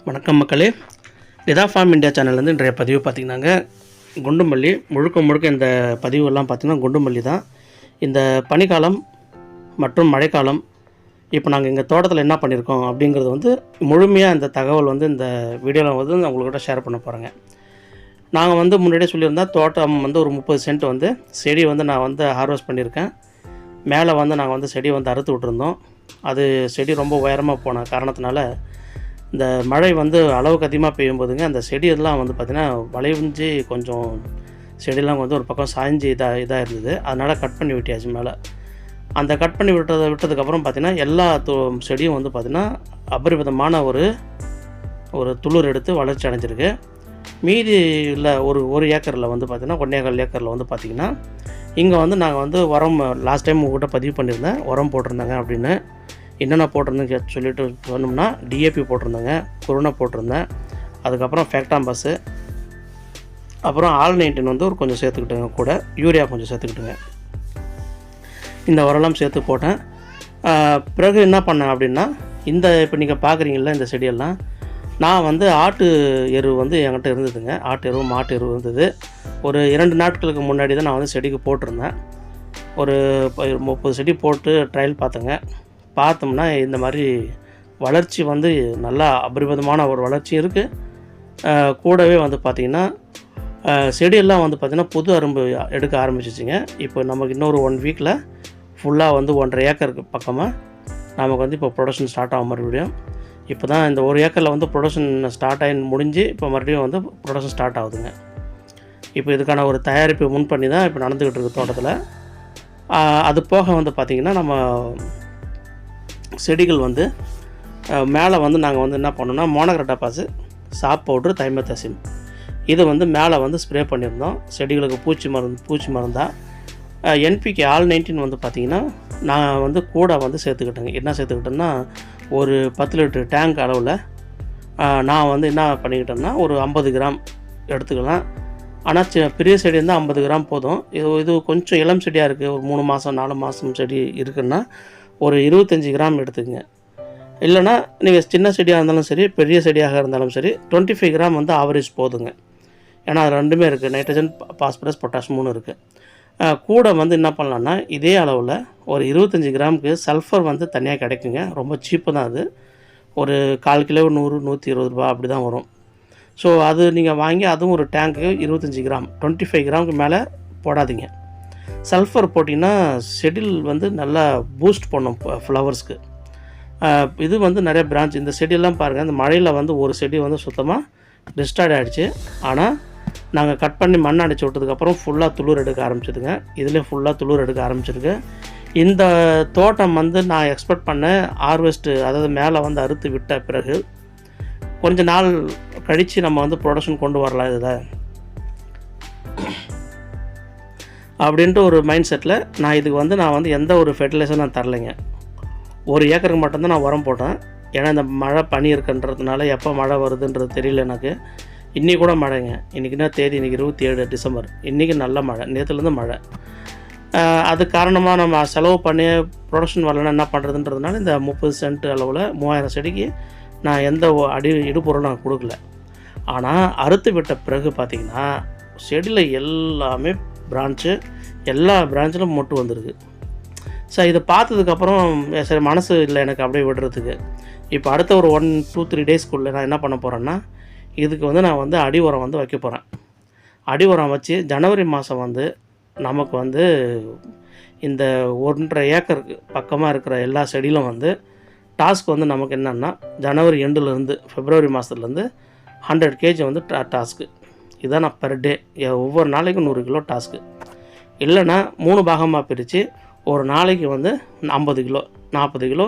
வணக்கம் மக்களே. Nita form India சேனல்லேருந்து இன்றைய பதிவு பார்த்திங்கன்னாங்க, குண்டுமல்லி முழுக்க இந்த பதிவுலாம் பார்த்திங்கன்னா குண்டுமல்லி தான். இந்த பனிக்காலம் மற்றும் மழைக்காலம் இப்போ நாங்கள் எங்கள் தோட்டத்தில் என்ன பண்ணியிருக்கோம் அப்படிங்கிறது வந்து முழுமையாக இந்த தகவல் வந்து இந்த வீடியோவில் வந்து நான் உங்கள்கிட்ட ஷேர் பண்ண போகிறேங்க. நாங்கள் வந்து முன்னாடியே சொல்லியிருந்தோம், தோட்டம் வந்து ஒரு 30 சென்ட் வந்து செடி வந்து நான் வந்து ஹார்வெஸ்ட் பண்ணியிருக்கேன். மேலே வந்து நாங்கள் வந்து செடி வந்து அறுத்து விட்டுருந்தோம். அது செடி ரொம்ப உயரமாக போன காரணத்தினால இந்த மழை வந்து அளவுக்கு அதிகமாக பெய்யும்போதுங்க அந்த செடியெல்லாம் வந்து பார்த்திங்கன்னா வளைஞ்சு கொஞ்சம் செடியெல்லாம் வந்து ஒரு பக்கம் சாய்ஞ்சி இதாக இருந்தது. அதனால் கட் பண்ணி விட்டியாச்சு மேலே. அந்த கட் பண்ணி விட்டதுக்கப்புறம் பார்த்திங்கன்னா எல்லா செடியும் வந்து பார்த்திங்கன்னா அபரிமிதமான ஒரு துளிர் எடுத்து வளர்ச்சி அடைஞ்சிருக்கு. மீதி இல்லை ஒரு ஏக்கரில் வந்து பார்த்திங்கன்னா 1.25 ஏக்கரில் வந்து பார்த்திங்கன்னா இங்கே வந்து நாங்கள் வந்து உரம் லாஸ்ட் டைம் உங்கள்கிட்ட பதிவு பண்ணியிருந்தேன், உரம் போட்டிருந்தாங்க அப்படின்னு. என்னென்ன போட்டிருந்தேன்னு சொல்லிட்டு சொன்னோம்னா, டிஏபி போட்டிருந்தேங்க, குருணை போட்டிருந்தேன், அதுக்கப்புறம் ஃபேக்டாம்பஸ்ஸு, அப்புறம் ஆல்-19 வந்து ஒரு கொஞ்சம் சேர்த்துக்கிட்டுங்க, கூட யூரியா கொஞ்சம் சேர்த்துக்கிட்டுங்க. இந்த உரம்லாம் சேர்த்து போட்டேன். பிறகு என்ன பண்ணேன் அப்படின்னா, இப்போ நீங்கள் பார்க்குறீங்களா இந்த செடியெல்லாம், நான் வந்து ஆட்டு எரு வந்து என்கிட்ட இருந்ததுங்க. ஆட்டு எருவு மாட்டு எருவு இருந்தது. ஒரு 2 நாட்களுக்கு முன்னாடி தான் நான் வந்து செடிக்கு போட்டிருந்தேன். ஒரு 30 செடி போட்டு ட்ரையல் பார்த்தோம்னா இந்த மாதிரி வளர்ச்சி வந்து நல்லா அபரிமிதமான ஒரு வளர்ச்சி இருக்குது. கூடவே வந்து பார்த்திங்கன்னா செடியெல்லாம் வந்து பார்த்திங்கன்னா புது அரும்பு எடுக்க ஆரம்பிச்சிச்சிங்க. இப்போ நமக்கு இன்னொரு 1 வீக்கில் ஃபுல்லாக வந்து 1.5 ஏக்கருக்கு பக்கமாக நமக்கு வந்து இப்போ ப்ரொடக்ஷன் ஸ்டார்ட் ஆகும். மறுபடியும் இப்போ தான் இந்த 1 ஏக்கரில் வந்து ப்ரொடக்ஷன் ஸ்டார்ட் ஆகி முடிஞ்சு இப்போ மறுபடியும் வந்து ப்ரொடக்ஷன் ஸ்டார்ட் ஆகுதுங்க. இப்போ இதுக்கான ஒரு தயாரிப்பு முன் பண்ணி தான் இப்போ நடந்துக்கிட்டு இருக்குது தோட்டத்தில். அது போக வந்து பார்த்திங்கன்னா நம்ம செடிகள் வந்து மேலே வந்து நாங்கள் வந்து என்ன பண்ணோம்னா, மோனோக்ரோட்டோபாஸ், சாப் பவுட்ரு, தைமத்தசிம் இதை வந்து மேலே வந்து ஸ்ப்ரே பண்ணியிருந்தோம். செடிகளுக்கு பூச்சி மருந்தாக என்பிகே ஆல்-19 வந்து பார்த்திங்கன்னா நான் வந்து கூட வந்து சேர்த்துக்கிட்டேங்க. என்ன சேர்த்துக்கிட்டேன்னா, ஒரு 10 லிட்டர் டேங்க் அளவில் நான் வந்து என்ன பண்ணிக்கிட்டேன்னா ஒரு 50 கிராம் எடுத்துக்கலாம். ஆனால் பெரிய செடி இருந்தால் 50 கிராம் போதும். இது கொஞ்சம் இளம் செடியாக இருக்குது, ஒரு 3 மாதம் 4 மாதம் செடி இருக்குன்னா ஒரு 25 கிராம் எடுத்துக்கங்க. இல்லைனா நீங்கள் சின்ன செடியாக இருந்தாலும் சரி, பெரிய செடியாக இருந்தாலும் சரி, 25 கிராம் வந்து ஆவரேஜ் போதுங்க. ஏன்னா அது ரெண்டுமே இருக்குது, நைட்ரஜன், பாஸ்பரஸ், பொட்டாஷ் 3 இருக்குது. கூட வந்து என்ன பண்ணலான்னா, இதே அளவில் ஒரு 25 கிராமுக்கு சல்ஃபர் வந்து தனியாக கிடைக்குங்க. ரொம்ப சீப்பு தான் அது. ஒரு 1/4 கிலோ 100 120 ரூபா அப்படி தான் வரும். ஸோ அது நீங்கள் வாங்கி அதுவும் ஒரு டேங்க்கு 25 கிராம், 25 கிராமுக்கு மேலே போடாதீங்க. சல்ஃபர் போட்டிங்கன்னா செடில் வந்து நல்லா பூஸ்ட் பண்ணும் ஃப்ளவர்ஸ்க்கு. இது வந்து நிறைய பிரான்ச். இந்த செடியெல்லாம் பாருங்கள், இந்த மழையில் வந்து ஒரு செடி வந்து சுத்தமாக டிஸ்டார்ட் ஆகிடுச்சு. ஆனால் நாங்கள் கட் பண்ணி மண் அடித்து விட்டதுக்கப்புறம் ஃபுல்லாக துளிர் எடுக்க ஆரம்பிச்சிதுங்க. இதிலே ஃபுல்லாக துளிர் எடுக்க ஆரம்பிச்சிருக்கு. இந்த தோட்டம் வந்து நான் எக்ஸ்பெக்ட் பண்ண ஹார்வெஸ்ட்டு, அதாவது மேலே வந்து அறுத்து விட்ட பிறகு கொஞ்ச நாள் கழித்து நம்ம வந்து ப்ரொடக்ஷன் கொண்டு வரலாம் இதை அப்படின்ட்டு ஒரு மைண்ட் செட்டில் நான் வந்து எந்த ஒரு ஃபெர்டிலைசரும் நான் தரலைங்க. 1 ஏக்கருக்கு மட்டும்தான் நான் உரம் போட்டேன். ஏன்னா இந்த மழை பனி இருக்குன்றதுனால எப்போ மழை வருதுன்றது தெரியல எனக்கு. இன்றைக்கி கூட மழைங்க. இன்றைக்கி என்ன தேதி? இன்றைக்கி 27 டிசம்பர். இன்றைக்கி நல்ல மழை, நேற்றுலேருந்து மழை. அது காரணமாக நம்ம செலவு பண்ணி ப்ரொடக்ஷன் வரலன்னா என்ன பண்ணுறதுன்றதுனால இந்த 30 சென்ட் அளவில் 3000 செடிக்கு நான் எந்த இடுபொருளும் நான் கொடுக்கல. ஆனால் அறுத்து விட்ட பிறகு பார்த்திங்கன்னா செடியில் எல்லாமே பிரான்ச்சு, எல்லா பிரான்ச்சிலும் மொட்டு வந்துருக்கு. சார் இதை பார்த்ததுக்கப்புறம் சரி மனசு இல்லை எனக்கு அப்படியே விடுறதுக்கு. இப்போ அடுத்த ஒரு 1-2-3 டேஸ்க்குள்ளே நான் என்ன பண்ண போகிறேன்னா, இதுக்கு வந்து நான் வந்து அடி உரம் வந்து வைக்க போகிறேன். அடி உரம் வச்சு ஜனவரி மாதம் வந்து நமக்கு வந்து இந்த 1.5 ஏக்கருக்கு பக்கமாக இருக்கிற எல்லா செடியிலும் வந்து டாஸ்க் வந்து நமக்கு என்னென்னா, ஜனவரி எண்டுலேருந்து பிப்ரவரி மாதத்துலேருந்து 100 kg வந்து டாஸ்க்கு. இதான் நான் பெர் டே ஒவ்வொரு நாளைக்கும் 100 கிலோ டாஸ்க்கு. இல்லைன்னா 3 பாகமாக பிரித்து ஒரு நாளைக்கு வந்து 50 கிலோ 40 கிலோ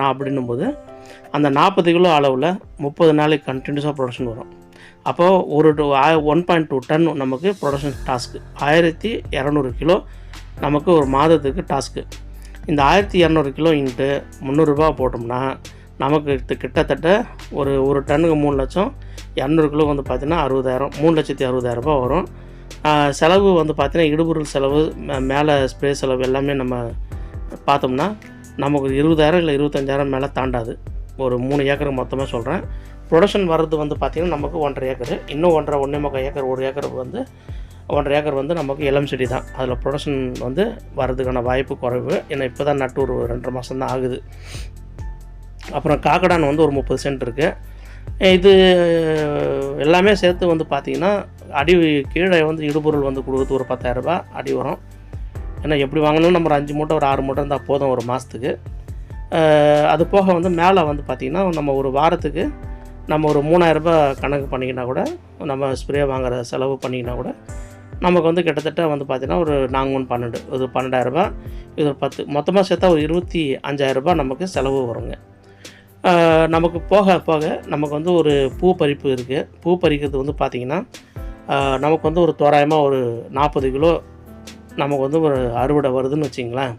அப்படின்னும்போது அந்த 40 கிலோ அளவில் 30 நாளைக்கு கண்டினியூஸாக ப்ரொடக்ஷன் வரும். அப்போது 1.2 டன் நமக்கு ப்ரொடக்ஷன் டாஸ்க்கு. 1200 கிலோ நமக்கு ஒரு மாதத்துக்கு டாஸ்க்கு. இந்த 1200 கிலோ இன்ட்டு 300 ரூபா போட்டோம்னா நமக்கு கிட்டத்தட்ட ஒரு டன்னுக்கு 3 லட்சம், 200 கிலோ வந்து பார்த்திங்கன்னா 60,000, 3,60,000 ரூபா வரும். செலவு வந்து பார்த்திங்கன்னா இடுபொருள் செலவு, மேலே ஸ்ப்ரே செலவு எல்லாமே நம்ம பார்த்தோம்னா நமக்கு 20,000 இல்லை 25,000 மேலே தாண்டாது ஒரு 3 ஏக்கர் மொத்தமாக சொல்கிறேன். ப்ரொடக்ஷன் வர்றது வந்து பார்த்திங்கன்னா நமக்கு 1.5 ஏக்கரு, இன்னும் 1.5 ஏக்கர் 1 ஏக்கர் வந்து 1.5 ஏக்கர் வந்து நமக்கு இளம் செடி தான். அதில் ப்ரொடக்ஷன் வந்து வர்றதுக்கான வாய்ப்பு குறைவு. ஏன்னா இப்போ தான் நட்டு ஒரு 2.5 மாதம் தான் ஆகுது. அப்புறம் காக்கடான் வந்து ஒரு 30 சென்ட் இருக்குது. இது எல்லாமே சேர்த்து வந்து பார்த்திங்கன்னா அடி கீழே வந்து இடுபொருள் வந்து கொடுக்குறது ஒரு 10,000 ரூபாய் அடி வரும். ஏன்னா எப்படி வாங்கணும், நம்ம ஒரு 5 மூட்டை ஒரு 6 மூட்டை இருந்தால் போதும் ஒரு மாதத்துக்கு. அது போக வந்து மேலே வந்து பார்த்திங்கன்னா நம்ம ஒரு வாரத்துக்கு நம்ம ஒரு 3000 ரூபாய் கணக்கு பண்ணிக்கினா கூட, நம்ம ஸ்ப்ரே வாங்குகிற செலவு பண்ணிக்கினா கூட நமக்கு வந்து கிட்டத்தட்ட வந்து பார்த்திங்கன்னா ஒரு 4×12 இது 12,000 ரூபாய், இது ஒரு 10 மொத்தமாக சேர்த்தா ஒரு 25,000 ரூபாய் நமக்கு செலவு வருங்க. நமக்கு போக போக நமக்கு வந்து ஒரு பூ பறிப்பு இருக்குது. பூ பறிக்கிறது வந்து பார்த்திங்கன்னா நமக்கு வந்து ஒரு தோராயமாக ஒரு 40 கிலோ நமக்கு வந்து ஒரு அறுவடை வருதுன்னு வச்சிங்களேன்.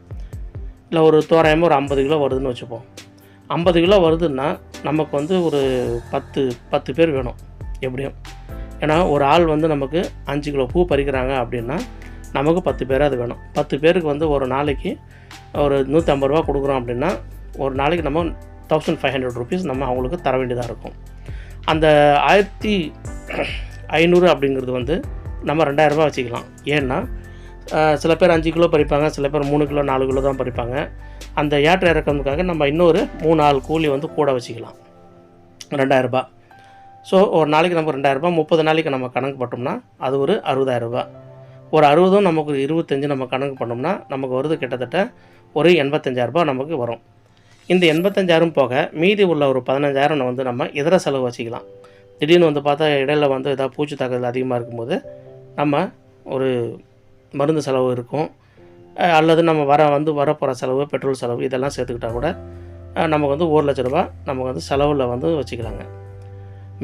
இல்லை ஒரு தோராயமாக ஒரு 50 கிலோ வருதுன்னு வச்சுப்போம். 50 கிலோ வருதுன்னா நமக்கு வந்து ஒரு 10 பேர் வேணும் எப்படியும். ஏன்னா ஒரு ஆள் வந்து நமக்கு 5 கிலோ பூ பறிக்கிறாங்க அப்படின்னா நமக்கு 10 பேர் அது வேணும். 10 பேருக்கு வந்து ஒரு நாளைக்கு ஒரு 150 ரூபா கொடுக்குறோம் அப்படின்னா ஒரு நாளைக்கு நம்ம 1500 ருபீஸ் நம்ம அவங்களுக்கு தர வேண்டியதாக இருக்கும். அந்த 1500 அப்படிங்கிறது வந்து நம்ம 2000 ரூபா வச்சுக்கலாம். ஏன்னா சில பேர் 5 கிலோ பறிப்பாங்க, சில பேர் 3 கிலோ 4 கிலோ தான் பறிப்பாங்க. அந்த ஏற்ற இறக்கமுக்காக நம்ம இன்னொரு 3 ஆள் கூலி வந்து கூட வச்சுக்கலாம், 2000 ரூபா. ஸோ ஒரு நாளைக்கு நம்ம 2000 ரூபா 30 நாளைக்கு நம்ம கணக்கு போட்டோம்னா அது ஒரு 60,000 ரூபா. ஒரு 60 நமக்கு 25 நம்ம கணக்கு பண்ணோம்னா நமக்கு வருது கிட்டத்தட்ட ஒரு 85,000 ரூபா நமக்கு வரும். இந்த 85,000 போக மீதி உள்ள ஒரு 15,000 வந்து நம்ம இதர செலவு வச்சுக்கலாம். திடீர்னு வந்து பார்த்தா இடையில வந்து ஏதாவது பூச்சி தாக்குதல் அதிகமாக இருக்கும்போது நம்ம ஒரு மருந்து செலவு இருக்கும், அல்லது நம்ம வரப்போகிற செலவு, பெட்ரோல் செலவு இதெல்லாம் சேர்த்துக்கிட்டால் கூட நமக்கு வந்து 1,00,000 ரூபா நமக்கு வந்து செலவில் வந்து வச்சுக்கலாங்க.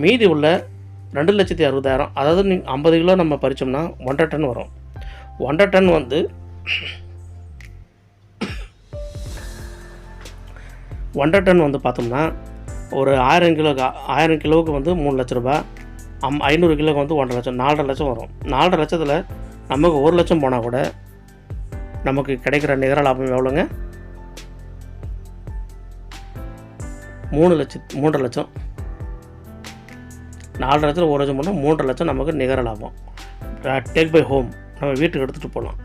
மீதி உள்ள 2,60,000, அதாவது நீங்கள் 50 கிலோ நம்ம பறித்தோம்னா 1.5 டன் வரும். 1.5 டன் வந்து 1.5 டன் வந்து பார்த்தோம்னா ஒரு 1000 கிலோவுக்கு வந்து 3,00,000 ரூபா, 500 கிலோவுக்கு வந்து 1.5 லட்சம், 4.5 லட்சம் வரும். 4.5 லட்சத்தில் நமக்கு 1 லட்சம் போனால் கூட நமக்கு கிடைக்கிற நிகர லாபம் எவ்வளோங்க? 3 லட்சம். 4 லட்சத்தில் 1 லட்சம் போனால் 3 லட்சம் நமக்கு நிகர லாபம். டேக் பை ஹோம், நம்ம வீட்டுக்கு எடுத்துகிட்டு போகலாம்.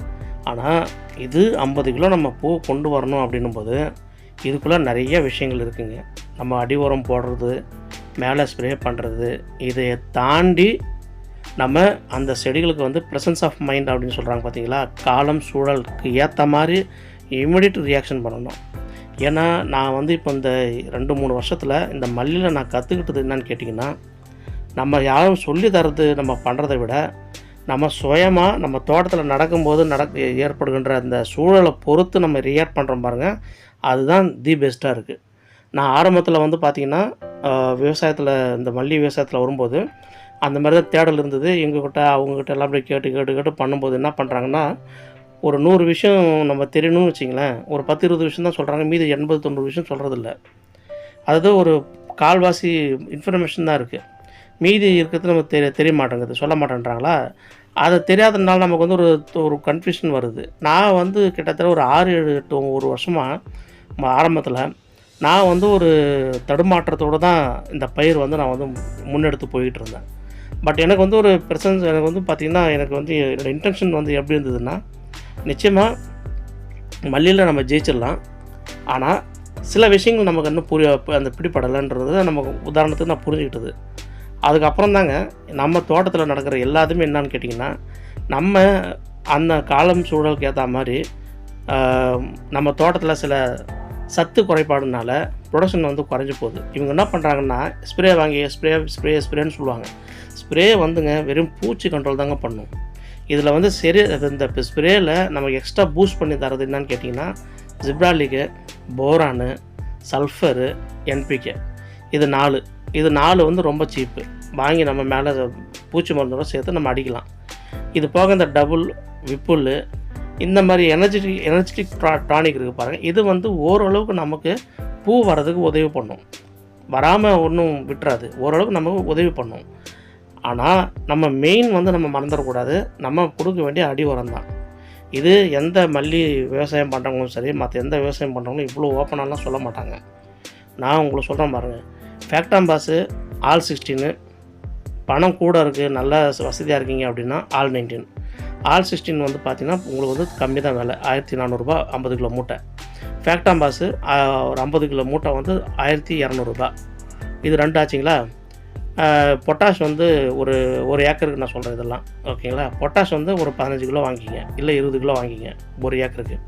ஆனால் இது 50 கிலோ நம்ம பூ கொண்டு வரணும் அப்படின்னும் போது இதுக்குள்ளே நிறைய விஷயங்கள் இருக்குங்க. நம்ம அடி உரம் போடுறது, மேலே ஸ்ப்ரே பண்ணுறது, இதை தாண்டி நம்ம அந்த செடிகளுக்கு வந்து ப்ரெசன்ஸ் ஆஃப் மைண்ட் அப்படின்னு சொல்கிறாங்க பார்த்தீங்களா, காலம் சூழலுக்கு ஏற்ற மாதிரி இமிடியட் ரியாக்ஷன் பண்ணணும். ஏன்னா நான் வந்து இப்போ இந்த 2-3 வருஷத்தில் இந்த மல்லியில் நான் கற்றுக்கிட்டது என்னன்னு கேட்டிங்கன்னா, நம்ம யாரும் சொல்லி தரது நம்ம பண்ணுறதை விட நம்ம சுயமாக நம்ம தோட்டத்தில் நடக்கும்போது ஏற்படுகின்ற அந்த சூழலை பொறுத்து நம்ம ரியாக்ட் பண்ணுறோம் பாருங்கள், அதுதான் தி பெஸ்ட்டாக இருக்குது. நான் ஆரம்பத்தில் வந்து பார்த்திங்கன்னா விவசாயத்தில் இந்த மல்லி விவசாயத்தில் வரும்போது அந்த மாதிரி தான் தேடல் இருந்தது. எங்ககிட்ட அவங்கக்கிட்ட எல்லாம் அப்படியே கேட்டு பண்ணும்போது என்ன பண்ணுறாங்கன்னா, ஒரு 100 விஷயம் நம்ம தெரியணும்னு வச்சிங்களேன், ஒரு 10-20 விஷயம் தான் சொல்கிறாங்க, மீதி 80-90 விஷயம் சொல்கிறதில்ல. அதாவது ஒரு கால்வாசி இன்ஃபர்மேஷன் தான் இருக்குது, மீதி இருக்கிறது நமக்கு தெரிய மாட்டேங்குது, சொல்ல மாட்டேன்றாங்களா. அது தெரியாததுனால நமக்கு வந்து ஒரு கன்ஃபியூஷன் வருது. நான் வந்து கிட்டத்தட்ட ஒரு 6-7-8 வருஷமாக ஆரம்பத்தில் நான் வந்து ஒரு தடுமாற்றத்தோடு தான் இந்த பயிர் வந்து நான் வந்து முன்னெடுத்து போய்கிட்டு இருந்தேன். பட் எனக்கு வந்து ஒரு ப்ரெசன்ஸ் எனக்கு வந்து பார்த்திங்கன்னா, எனக்கு வந்து என்னோடய இன்டென்ஷன் வந்து எப்படி இருந்ததுன்னா, நிச்சயமாக மல்லியில் நம்ம ஜெயிச்சிடலாம், ஆனால் சில விஷயங்கள் நமக்கு இன்னும் அந்த பிடிப்படலைன்றது நமக்கு உதாரணத்துக்கு நான் புரிஞ்சுக்கிட்டது. அதுக்கப்புறம் தாங்க நம்ம தோட்டத்தில் நடக்கிற எல்லாத்துமே என்னான்னு கேட்டிங்கன்னா, நம்ம அந்த காலம் சூழலுக்கு ஏற்ற மாதிரி நம்ம தோட்டத்தில் சில சத்து குறைபாடுனால ப்ரொடக்ஷன் வந்து குறைஞ்சி போகுது. இவங்க என்ன பண்ணுறாங்கன்னா, ஸ்ப்ரே வாங்கி ஸ்ப்ரேன்னு சொல்லுவாங்க. ஸ்ப்ரே வந்துங்க வெறும் பூச்சி கண்ட்ரோல் தாங்க பண்ணும். இதில் வந்து இந்த ஸ்ப்ரேயில் நமக்கு எக்ஸ்ட்ரா பூஸ்ட் பண்ணி தரது என்னன்னு கேட்டிங்கன்னா, ஜிப்ராலிக்கு, போரானு, சல்ஃபரு, என்பிகே, இது 4 வந்து ரொம்ப சீப்பு. வாங்கி நம்ம மேலே பூச்சி மருந்தோட சேர்த்து நம்ம அடிக்கலாம். இது போக இந்த டபுள், விப்புல், இந்த மாதிரி எனர்ஜெட்டிக் டானிக் இருக்குது பாருங்கள், இது வந்து ஓரளவுக்கு நமக்கு பூ வர்றதுக்கு உதவி பண்ணும். வராமல் ஒன்றும் விட்டுறாது, ஓரளவுக்கு நமக்கு உதவி பண்ணும். ஆனால் நம்ம மெயின் வந்து நம்ம மறந்துடக்கூடாது, நம்ம கொடுக்க வேண்டிய அடி உரம் தான். இது எந்த மல்லி விவசாயம் பண்ணுறவங்களும் சரி, மற்ற எந்த விவசாயம் பண்ணுறவங்களும் இவ்வளோ ஓப்பனாலாம் சொல்ல மாட்டாங்க. நான் உங்களுக்கு சொல்கிறேன் பாருங்கள். ஃபேக்டாம்பாஸு ஆல் 16, பணம் கூட இருக்குது, நல்ல வசதியாக இருக்கீங்க அப்படின்னா ஆல் 19. ஆல் 16 வந்து பார்த்திங்கன்னா உங்களுக்கு வந்து கம்மி தான் விலை, 1400 50 கிலோ மூட்டை. ஃபேக்டாம்பாஸு ஒரு 50 கிலோ மூட்டை வந்து 1200. இது 2 ஆச்சுங்களா. பொட்டாஷ் வந்து ஒரு ஏக்கருக்கு நான் சொல்கிறேன் இதெல்லாம், ஓகேங்களா. பொட்டாஷ் வந்து ஒரு 15 கிலோ வாங்கிக்கிங்க, இல்லை 20 கிலோ வாங்கிக்கிங்க ஒரு ஏக்கருக்கு.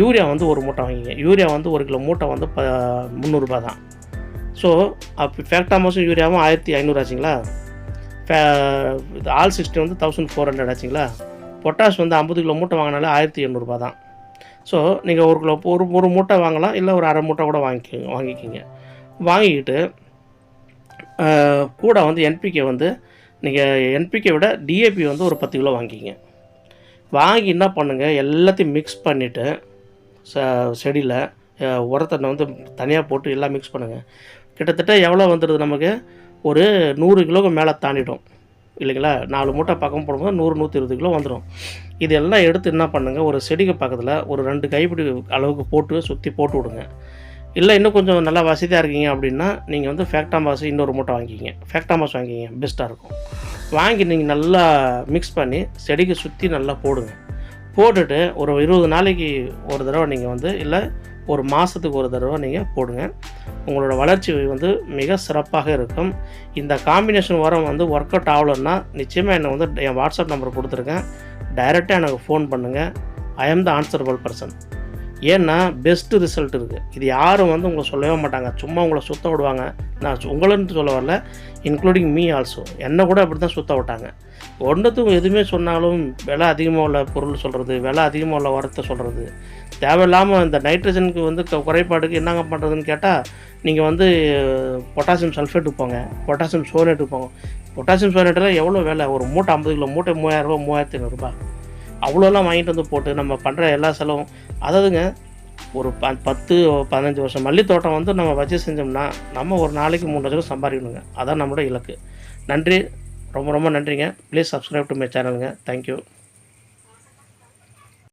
யூரியா வந்து ஒரு மூட்டை வாங்கிங்க. யூரியா வந்து 1 கிலோ மூட்டை வந்து 300 தான். ஸோ அப்போ ஃபேக்டாம்பாஸும் யூரியாவும் 1500 ஆச்சுங்களா. இது ஆல் 60 வந்து 1400 ஆச்சுங்களா. பொட்டாஷ் வந்து 50 கிலோ மூட்டை வாங்கினாலே 1800 தான். ஸோ நீங்கள் 1 கிலோ ஒரு மூட்டை வாங்கலாம், இல்லை ஒரு அரை மூட்டை கூட வாங்கிக்கிங்க. வாங்கிக்கிட்டு கூட வந்து என்பிகே வந்து நீங்கள் என்பிகே விட டிஏபி வந்து ஒரு 10 கிலோ வாங்கிக்கிங்க. வாங்கி என்ன பண்ணுங்கள், எல்லாத்தையும் மிக்ஸ் பண்ணிவிட்டு செடியில் உரத்தை வந்து தனியாக போட்டு எல்லாம் மிக்ஸ் பண்ணுங்கள். கிட்டத்தட்ட எவ்வளோ வந்துடுது நமக்கு, ஒரு 100 கிலோக்கு மேலே தாண்டிடும் இல்லைங்களா. 4 மூட்டை பக்கம் போடும்போது 100-120 கிலோ வந்துடும். இதெல்லாம் எடுத்து என்ன பண்ணுங்கள், ஒரு செடிக்கு பக்கத்தில் ஒரு 2 கைப்பிடி அளவுக்கு போட்டு சுற்றி போட்டு விடுங்க. இல்லை இன்னும் கொஞ்சம் நல்லா வசதியாக இருக்கீங்க அப்படின்னா நீங்கள் வந்து ஃபேக்டாம்பாஸ் இன்னொரு மூட்டை வாங்கிக்கிங்க, ஃபேக்டாம்பாஸ் வாங்கிக்கிங்க, பெஸ்ட்டாக இருக்கும். வாங்கி நீங்கள் நல்லா மிக்ஸ் பண்ணி செடிக்கு சுற்றி நல்லா போடுங்க. போட்டுட்டு ஒரு 20 நாளைக்கு ஒரு தடவை நீங்கள் வந்து, இல்லை ஒரு மாதத்துக்கு ஒரு தடவை நீங்கள் போடுங்க. உங்களோட வளர்ச்சி வந்து மிக சிறப்பாக இருக்கும். இந்த காம்பினேஷன் உரம் வந்து ஒர்க் அவுட் ஆகலைன்னா நிச்சயமாக என்னை வந்து என் வாட்ஸ்அப் நம்பர் கொடுத்துருக்கேன், டைரெக்டாக எனக்கு ஃபோன் பண்ணுங்கள். ஐ ஆம் த ஆன்சரபிள் பர்சன். ஏன்னா பெஸ்ட்டு ரிசல்ட் இருக்குது. இது யாரும் வந்து உங்களை சொல்லவே மாட்டாங்க, சும்மா உங்களை சுற்ற விடுவாங்க. நான் உங்களுன்னு சொல்ல வரல, இன்க்ளூடிங் மீ ஆல்சோ. என்னை கூட அப்படி தான் சுற்ற விட்டாங்க. ஒன்றுத்துக்கும் எதுவுமே சொன்னாலும் விலை அதிகமாக உள்ள பொருள் சொல்கிறது, விலை அதிகமாக உள்ள உரத்தை சொல்கிறது, தேவையில்லாமல் இந்த நைட்ரஜனுக்கு வந்து குறைபாடுக்கு என்னங்க பண்ணுறதுன்னு கேட்டால், நீங்கள் வந்து பொட்டாசியம் சல்ஃபேட்டு போங்க, பொட்டாசியம் சோனேட்டு போங்க. பொட்டாசியம் சோனேட்டெல்லாம் எவ்வளோ விலை, ஒரு மூட்டை 50 கிலோ மூட்டை 3000 3500. அவ்வளோலாம் வாங்கிட்டு வந்து போட்டு நம்ம பண்ணுற எல்லா செலவும், அதாவதுங்க ஒரு 10-15 வருஷம் மல்லி தோட்டம் வந்து நம்ம வச்சு செஞ்சோம்னா நம்ம ஒரு நாளைக்கு 3 லட்சம் சம்பாதிக்கணுங்க. அதான் நம்மளோட இலக்கு. நன்றி, ரொம்ப ரொம்ப நன்றிங்க. ப்ளீஸ் சப்ஸ்கிரைப் டு மை சேனலுங்க. தேங்க்யூ.